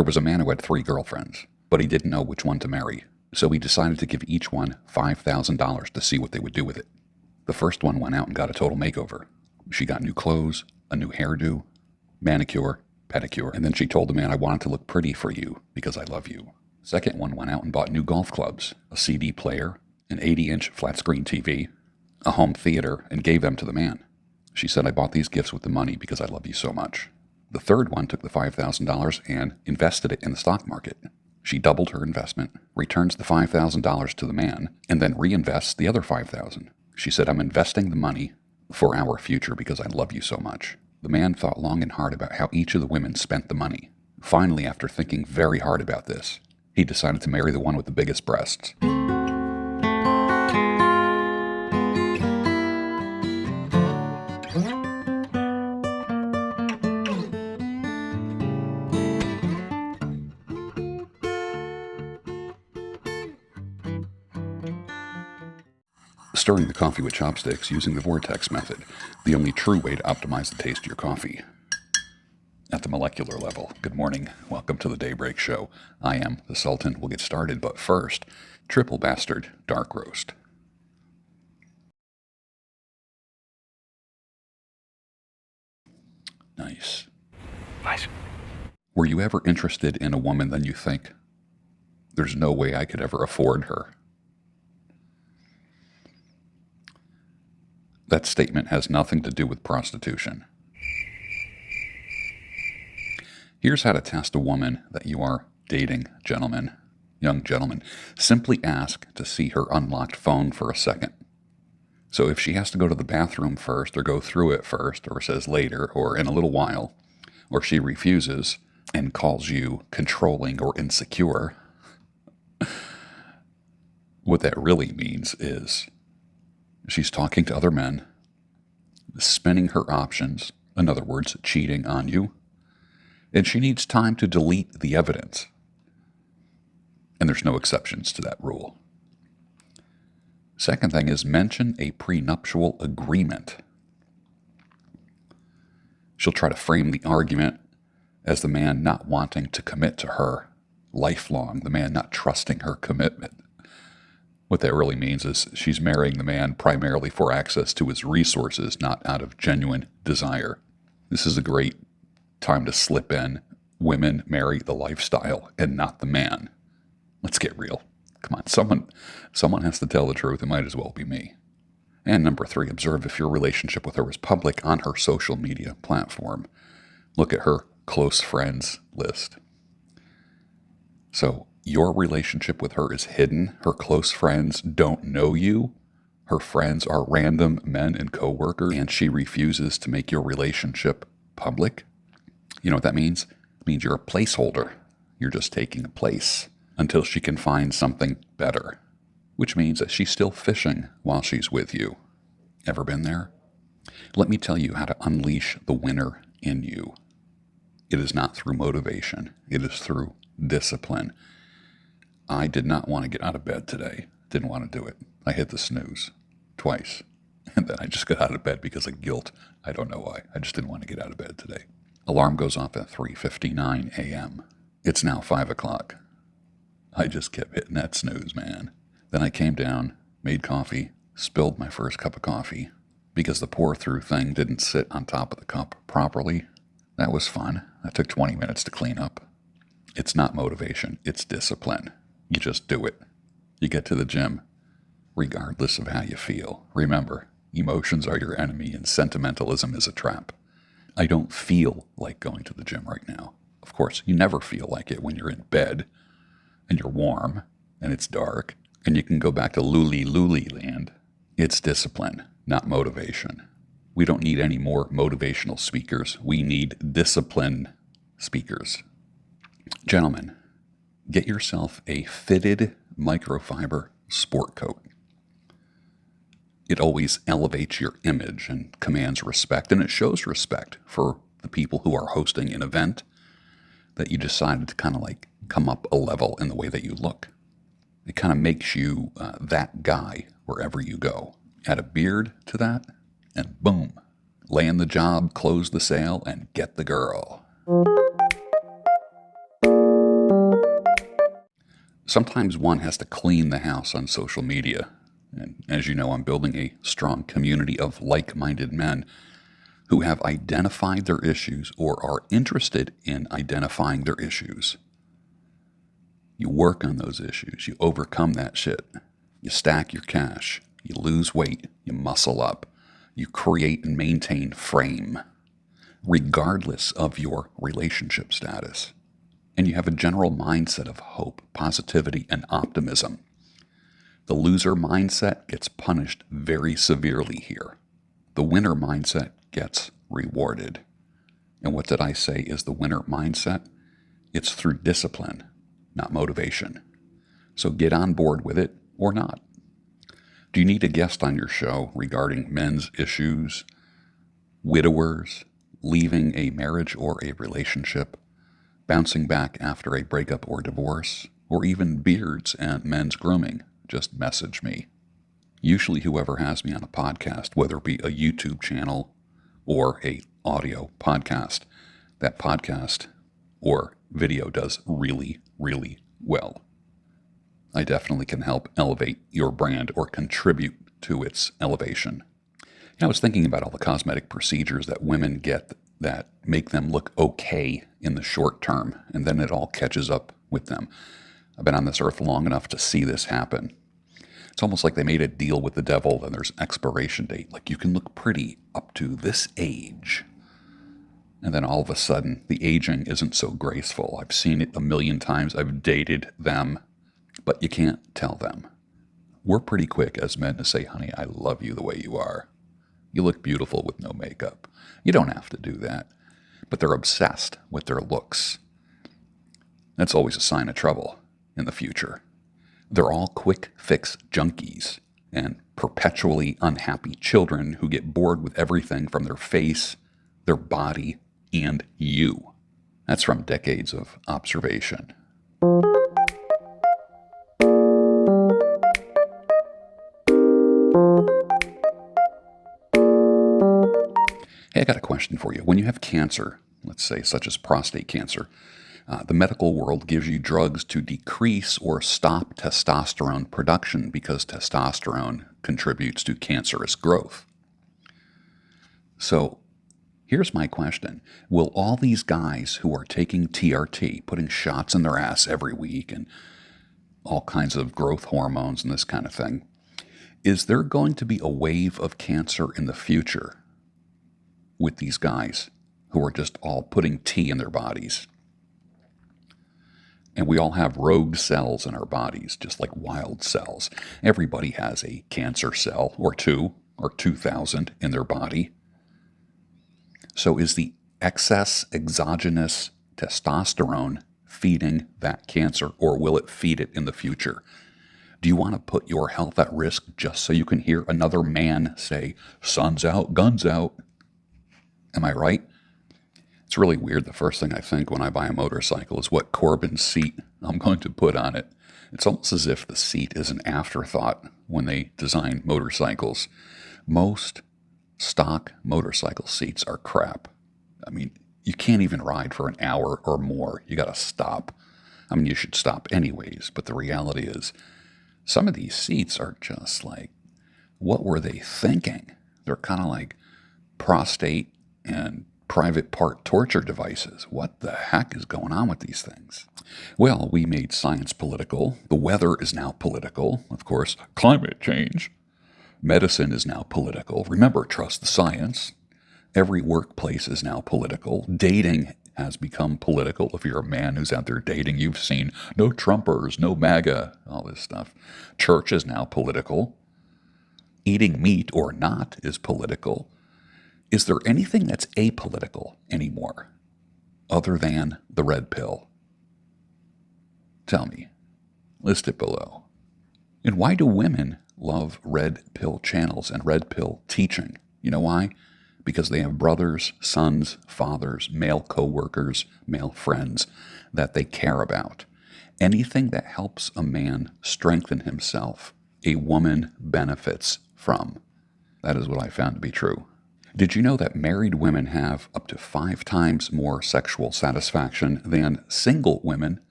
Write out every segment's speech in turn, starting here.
There was a man who had 3 girlfriends, but he didn't know which one to marry, so he decided to give each one $5,000 to see what they would do with it. The first one went out and got a total makeover. She got new clothes, a new hairdo, manicure, pedicure, and then she told the man, "I wanted to look pretty for you because I love you." Second one went out and bought new golf clubs, a CD player, an 80-inch flat-screen TV, a home theater, and gave them to the man. She said, "I bought these gifts with the money because I love you so much." The third one took the $5,000 and invested it in the stock market. She doubled her investment, returns the $5,000 to the man, and then reinvests the other $5,000. She said, "I'm investing the money for our future because I love you so much." The man thought long and hard about how each of the women spent the money. Finally, after thinking very hard about this, he decided to marry the one with the biggest breasts. Stirring the coffee with chopsticks using the vortex method, the only true way to optimize the taste of your coffee. At the molecular level, good morning. Welcome to the Daybreak Show. I am the Sultan. We'll get started, but first, Triple Bastard Dark Roast. Nice. Nice. Were you ever interested in a woman then you think, "There's no way I could ever afford her"? That statement has nothing to do with prostitution. Here's how to test a woman that you are dating, gentlemen, young gentlemen. Simply ask to see her unlocked phone for a second. So if she has to go to the bathroom first, or go through it first, or says later, or in a little while, or she refuses and calls you controlling or insecure, what that really means is she's talking to other men, spinning her options, in other words, cheating on you, and she needs time to delete the evidence. And there's no exceptions to that rule. Second thing is mention a prenuptial agreement. She'll try to frame the argument as the man not wanting to commit to her lifelong, the man not trusting her commitment. What that really means is she's marrying the man primarily for access to his resources, not out of genuine desire. This is a great time to slip in, women marry the lifestyle and not the man. Let's get real. Come on, someone has to tell the truth. It might as well be me. And number 3, observe if your relationship with her is public on her social media platform. Look at her close friends list. So your relationship with her is hidden. Her close friends don't know you. Her friends are random men and coworkers, and she refuses to make your relationship public. You know what that means? It means you're a placeholder. You're just taking a place until she can find something better, which means that she's still fishing while she's with you. Ever been there? Let me tell you how to unleash the winner in you. It is not through motivation. It is through discipline. I did not want to get out of bed today. Didn't want to do it. I hit the snooze twice. And then I just got out of bed because of guilt. I don't know why. I just didn't want to get out of bed today. Alarm goes off at 3:59 a.m. It's now 5 o'clock. I just kept hitting that snooze, man. Then I came down, made coffee, spilled my first cup of coffee because the pour-through thing didn't sit on top of the cup properly. That was fun. That took 20 minutes to clean up. It's not motivation. It's discipline. You just do it. You get to the gym, regardless of how you feel. Remember, emotions are your enemy and sentimentalism is a trap. I don't feel like going to the gym right now. Of course, you never feel like it when you're in bed and you're warm and it's dark and you can go back to Luli land. It's discipline, not motivation. We don't need any more motivational speakers. We need discipline speakers. Gentlemen, get yourself a fitted microfiber sport coat. It always elevates your image and commands respect, and it shows respect for the people who are hosting an event that you decided to kind of like come up a level in the way that you look. It kind of makes you that guy wherever you go. Add a beard to that, and boom, land the job, close the sale, and get the girl. Sometimes one has to clean the house on social media. And as you know, I'm building a strong community of like-minded men who have identified their issues or are interested in identifying their issues. You work on those issues. You overcome that shit. You stack your cash. You lose weight. You muscle up. You create and maintain frame, regardless of your relationship status. And you have a general mindset of hope, positivity, and optimism. The loser mindset gets punished very severely here. The winner mindset gets rewarded. And what did I say is the winner mindset? It's through discipline, not motivation. So get on board with it or not. Do you need a guest on your show regarding men's issues, widowers, leaving a marriage or a relationship, bouncing back after a breakup or divorce, or even beards and men's grooming? Just message me. Usually whoever has me on a podcast, whether it be a YouTube channel or a audio podcast, that podcast or video does really, really well. I definitely can help elevate your brand or contribute to its elevation. I was thinking about all the cosmetic procedures that women get that make them look okay in the short term, and then it all catches up with them. I've been on this earth long enough to see this happen. It's almost like they made a deal with the devil and there's expiration date. Like, you can look pretty up to this age. And then all of a sudden, the aging isn't so graceful. I've seen it a million times. I've dated them, but you can't tell them. We're pretty quick as men to say, honey, I love you the way you are. You look beautiful with no makeup. You don't have to do that. But they're obsessed with their looks. That's always a sign of trouble in the future. They're all quick fix junkies and perpetually unhappy children who get bored with everything from their face, their body, and you. That's from decades of observation. Hey, I got a question for you. When you have cancer, let's say such as prostate cancer, the medical world gives you drugs to decrease or stop testosterone production because testosterone contributes to cancerous growth. So here's my question. Will all these guys who are taking TRT, putting shots in their ass every week and all kinds of growth hormones and this kind of thing, is there going to be a wave of cancer in the future with these guys who are just all putting T in their bodies? And we all have rogue cells in our bodies, just like wild cells. Everybody has a cancer cell or two or 2,000 in their body. So is the excess exogenous testosterone feeding that cancer, or will it feed it in the future? Do you want to put your health at risk just so you can hear another man say, sun's out, guns out? Am I right? It's really weird. The first thing I think when I buy a motorcycle is what Corbin seat I'm going to put on it. It's almost as if the seat is an afterthought when they design motorcycles. Most stock motorcycle seats are crap. I mean, you can't even ride for an hour or more. You got to stop. I mean, you should stop anyways, but the reality is some of these seats are just like, what were they thinking? They're kind of like prostate and private part torture devices. What the heck is going on with these things? Well, we made science political. The weather is now political. Of course, climate change. Medicine is now political. Remember, trust the science. Every workplace is now political. Dating has become political. If you're a man who's out there dating, you've seen no Trumpers, no MAGA, all this stuff. Church is now political. Eating meat or not is political. Is there anything that's apolitical anymore other than the red pill? Tell me. List it below. And why do women love red pill channels and red pill teaching? You know why? Because they have brothers, sons, fathers, male co-workers, male friends that they care about. Anything that helps a man strengthen himself, a woman benefits from. That is what I found to be true. Did you know that married women have up to 5 times more sexual satisfaction than single women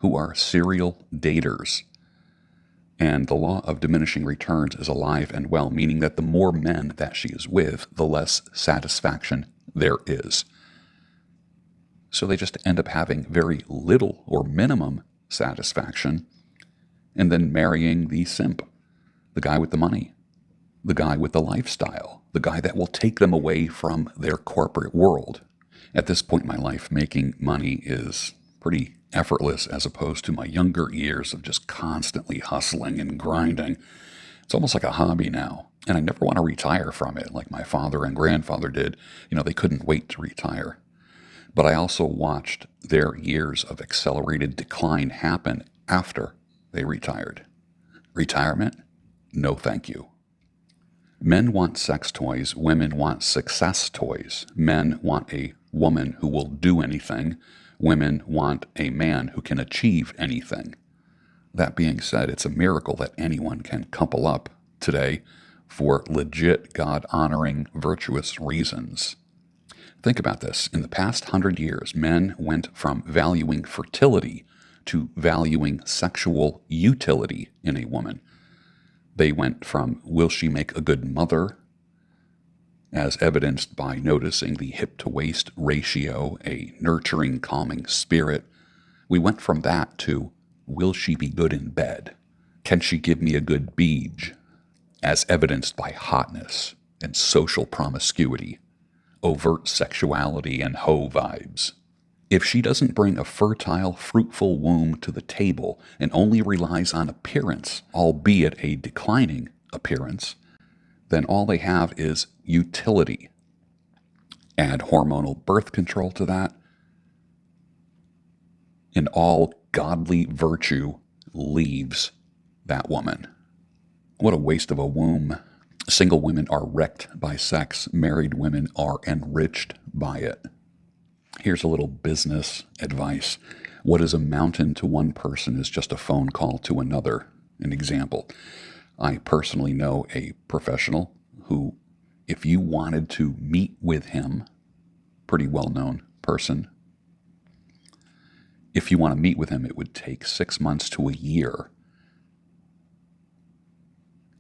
who are serial daters. And the law of diminishing returns is alive and well, meaning that the more men that she is with, the less satisfaction there is. So they just end up having very little or minimum satisfaction and then marrying the simp, the guy with the money, the guy with the lifestyle, the guy that will take them away from their corporate world. At this point in my life, making money is pretty effortless as opposed to my younger years of just constantly hustling and grinding. It's almost like a hobby now, and I never want to retire from it like my father and grandfather did. They couldn't wait to retire. But I also watched their years of accelerated decline happen after they retired. Retirement? No thank you. Men want sex toys. Women want success toys. Men want a woman who will do anything. Women want a man who can achieve anything. That being said, it's a miracle that anyone can couple up today for legit God-honoring, virtuous reasons. Think about this. In the past 100 years, men went from valuing fertility to valuing sexual utility in a woman. They went from, will she make a good mother, as evidenced by noticing the hip-to-waist ratio, a nurturing, calming spirit. We went from that to, will she be good in bed? Can she give me a good beej, as evidenced by hotness and social promiscuity, overt sexuality and hoe vibes. If she doesn't bring a fertile, fruitful womb to the table and only relies on appearance, albeit a declining appearance, then all they have is utility. Add hormonal birth control to that, and all godly virtue leaves that woman. What a waste of a womb. Single women are wrecked by sex. Married women are enriched by it. Here's a little business advice. What is a mountain to one person is just a phone call to another. An example. I personally know a professional who, if you wanted to meet with him, pretty well-known person, if you want to meet with him, it would take 6 months to a year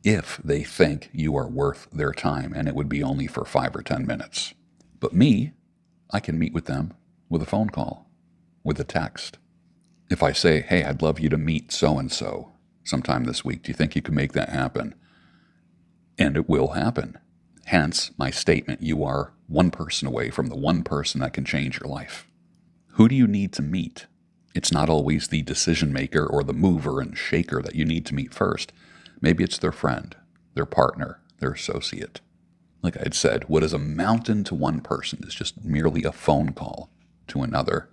if they think you are worth their time, and it would be only for 5 or 10 minutes. But me, I can meet with them with a phone call, with a text. If I say, hey, I'd love you to meet so-and-so sometime this week, do you think you can make that happen? And it will happen. Hence my statement, you are one person away from the one person that can change your life. Who do you need to meet? It's not always the decision maker or the mover and shaker that you need to meet first. Maybe it's their friend, their partner, their associate. Like I had said, what is a mountain to one person is just merely a phone call to another.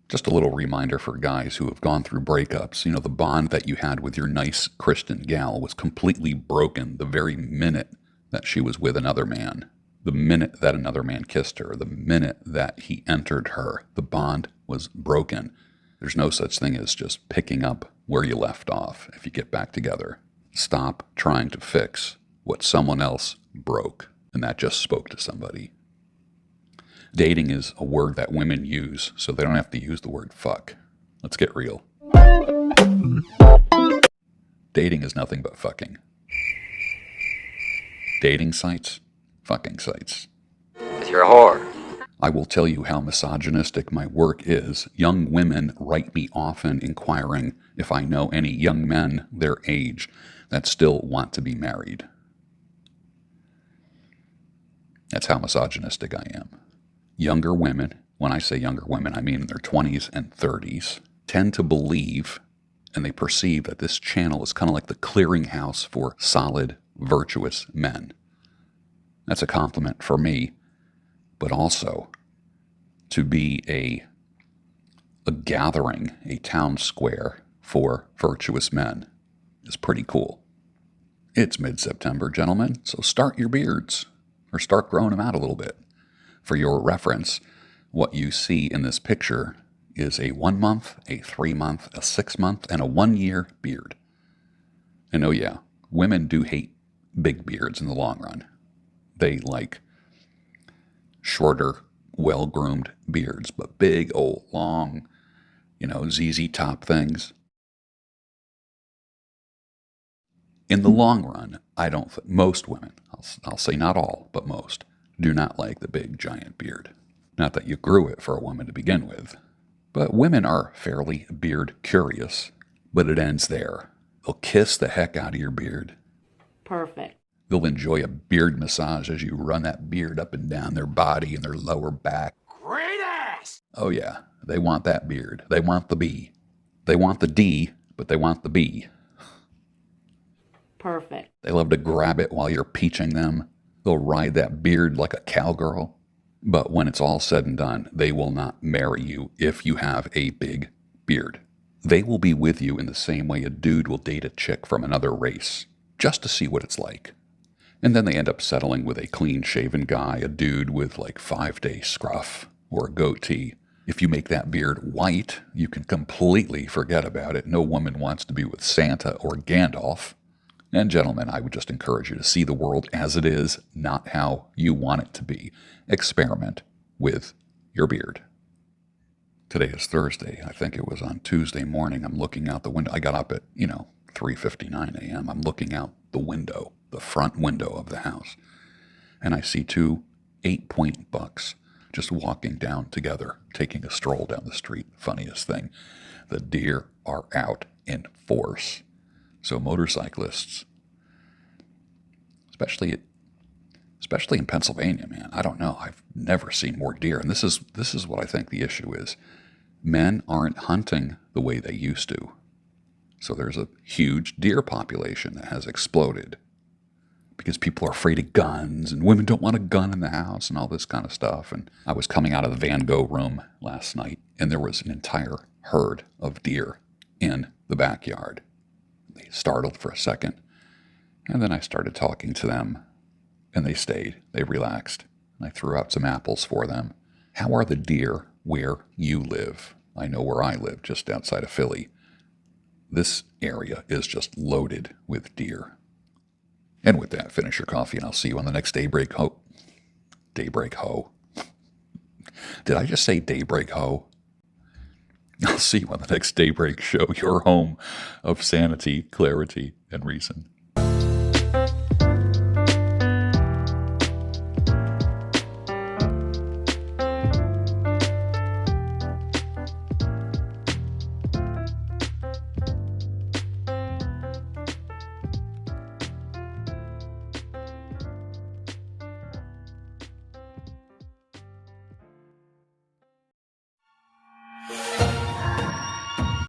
Just a little reminder for guys who have gone through breakups. The bond that you had with your nice Christian gal was completely broken the very minute that she was with another man. The minute that another man kissed her, the minute that he entered her, the bond was broken. There's no such thing as just picking up where you left off if you get back together. Stop trying to fix what someone else broke, and that just spoke to somebody. Dating is a word that women use, so they don't have to use the word fuck. Let's get real. Dating is nothing but fucking. Dating sites, fucking sites. You're a whore. I will tell you how misogynistic my work is. Young women write me often inquiring if I know any young men their age that still want to be married. That's how misogynistic I am. Younger women, when I say younger women, I mean in their 20s and 30s, tend to believe and they perceive that this channel is kind of like the clearinghouse for solid, virtuous men. That's a compliment for me, but also to be a gathering, a town square for virtuous men is pretty cool. It's mid-September, gentlemen, so start your beards, or start growing them out a little bit. For your reference, what you see in this picture is a 1 month, a 3 month, a 6 month, and a 1 year beard. And oh yeah, women do hate big beards in the long run. They like shorter, well-groomed beards, but big, old, long, ZZ Top things. In the long run, I don't think most women, I'll say not all, but most, do not like the big giant beard. Not that you grew it for a woman to begin with. But women are fairly beard curious, but it ends there. They'll kiss the heck out of your beard. Perfect. They'll enjoy a beard massage as you run that beard up and down their body and their lower back. Great ass! Oh yeah, they want that beard. They want the B. They want the D, but they want the B. Perfect. They love to grab it while you're peaching them. They'll ride that beard like a cowgirl. But when it's all said and done, they will not marry you if you have a big beard. They will be with you in the same way a dude will date a chick from another race, just to see what it's like. And then they end up settling with a clean-shaven guy, a dude with like 5-day scruff or a goatee. If you make that beard white, you can completely forget about it. No woman wants to be with Santa or Gandalf. And gentlemen, I would just encourage you to see the world as it is, not how you want it to be. Experiment with your beard. Today is Thursday. I think it was on Tuesday morning. I'm looking out the window. I got up at, 3:59 a.m. I'm looking out the window, the front window of the house. And I see 2 8-point bucks just walking down together, taking a stroll down the street. Funniest thing, the deer are out in force. So motorcyclists, especially in Pennsylvania, man, I don't know. I've never seen more deer. And this is what I think the issue is. Men aren't hunting the way they used to. So there's a huge deer population that has exploded because people are afraid of guns and women don't want a gun in the house and all this kind of stuff. And I was coming out of the Van Gogh room last night and there was an entire herd of deer in the backyard. They startled for a second, and then I started talking to them, and they stayed. They relaxed. I threw out some apples for them. How are the deer where you live? I know where I live, just outside of Philly. This area is just loaded with deer. And with that, finish your coffee, and I'll see you on the next Daybreak Ho. Daybreak Ho. Did I just say Daybreak Ho? I'll see you on the next Daybreak show, your home of sanity, clarity, and reason.